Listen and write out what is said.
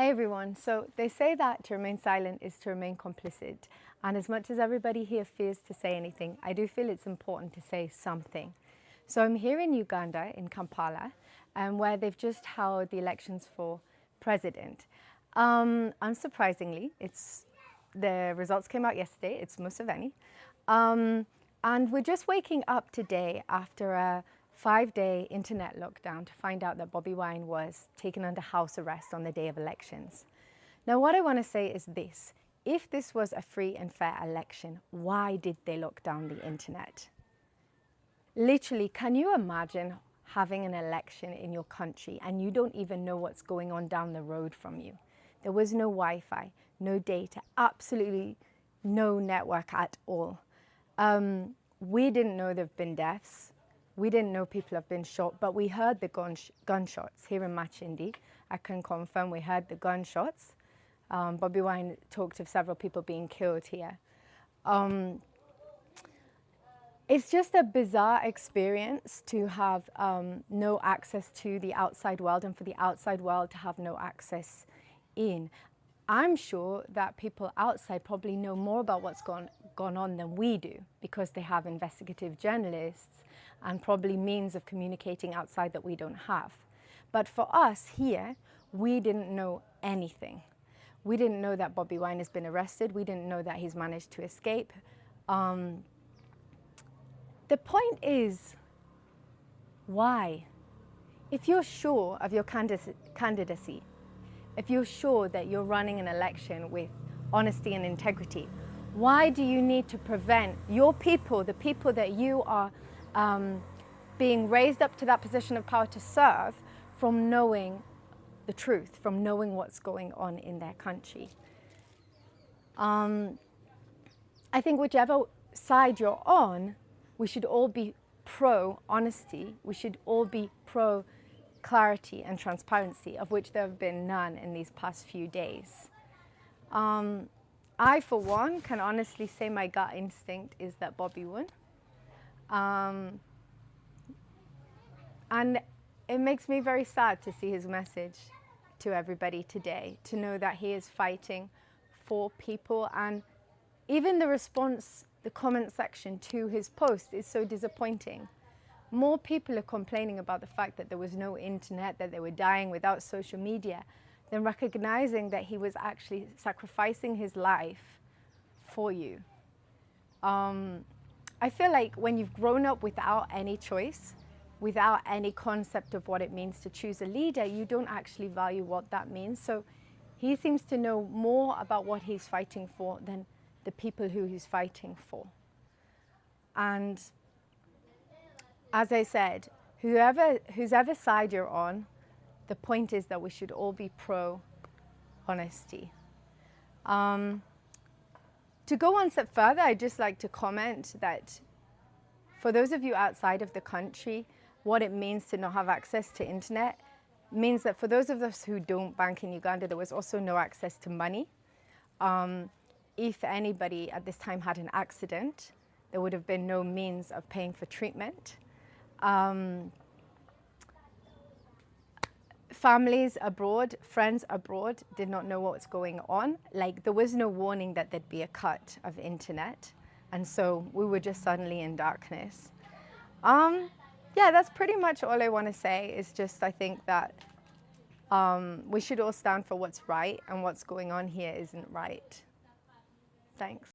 Hey everyone, so they say that to remain silent is to remain complicit. And as much as everybody here fears to say anything, I do feel it's important to say something. So I'm here in Uganda, in Kampala, where they've just held the elections for president. Unsurprisingly, the results came out yesterday, it's Museveni. And we're just waking up today after a 5-day internet lockdown to find out that Bobi Wine was taken under house arrest on the day of elections. Now, what I want to say is this. If this was a free and fair election, why did they lock down the internet? Literally, can you imagine having an election in your country and you don't even know what's going on down the road from you? There was no Wi-Fi, no data, absolutely no network at all. We didn't know there have been deaths. We didn't know people have been shot, but we heard the gunshots here in Machindi. I can confirm we heard the gunshots. Bobi Wine talked of several people being killed here. It's just a bizarre experience to have no access to the outside world and for the outside world to have no access in. I'm sure that people outside probably know more about what's gone on than we do because they have investigative journalists and probably means of communicating outside that we don't have. But for us here, we didn't know anything. We didn't know that Bobi Wine has been arrested. We didn't know that he's managed to escape. The point is, why? If you're sure of your candidacy, if you're sure that you're running an election with honesty and integrity, why do you need to prevent your people, the people that you are being raised up to that position of power to serve, from knowing the truth, from knowing what's going on in their country? I think whichever side you're on, we should all be pro-honesty. We should all be pro-clarity and transparency, of which there have been none in these past few days. I, for one, can honestly say my gut instinct is that Bobi won. And it makes me very sad to see his message to everybody today, to know that he is fighting for people. And even the response, the comment section to his post is so disappointing. More people are complaining about the fact that there was no internet, that they were dying without social media, than recognizing that he was actually sacrificing his life for you. I feel like when you've grown up without any choice, without any concept of what it means to choose a leader, you don't actually value what that means. So he seems to know more about what he's fighting for than the people who he's fighting for. And as I said, whoever side you're on, the point is that we should all be pro-honesty. To go one step further, I'd just like to comment that for those of you outside of the country, what it means to not have access to internet means that for those of us who don't bank in Uganda, there was also no access to money. If anybody at this time had an accident, there would have been no means of paying for treatment. Families abroad, friends abroad did not know what was going on. Like, there was no warning that there'd be a cut of internet. And so we were just suddenly in darkness. Yeah, that's pretty much all I want to say. Is just, I think that we should all stand for what's right, and what's going on here isn't right. Thanks.